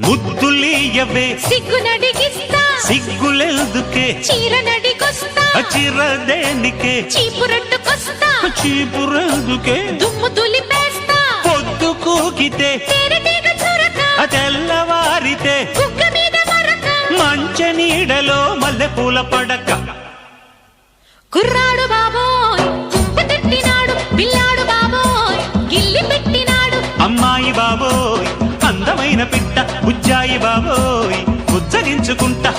ముద్దులీయవే సిగ్గునడిగిస్తా సిగ్గులెందుకే చీరనడిగొస్తా చిరదేనికే చీపురట్టుకొస్తా చీపురెందుకే దుమ్ము దులిపేస్తా పొద్దు కూకితే తేనెటీగ చురక తెల్లవారితే కుక్క మీద మరక మంచ నీడలో మల్లెపూల పడక కుర్రాడు బాబోయ్ కుప్ప తట్టినాడు పిల్లాడు బాబోయ్ గిల్లి పెట్టినాడు అమ్మాయి బాబోయ్ అందమైన పిట్ట బుజ్జాయి బాబోయ్ ఉజ్జగించుకుంటా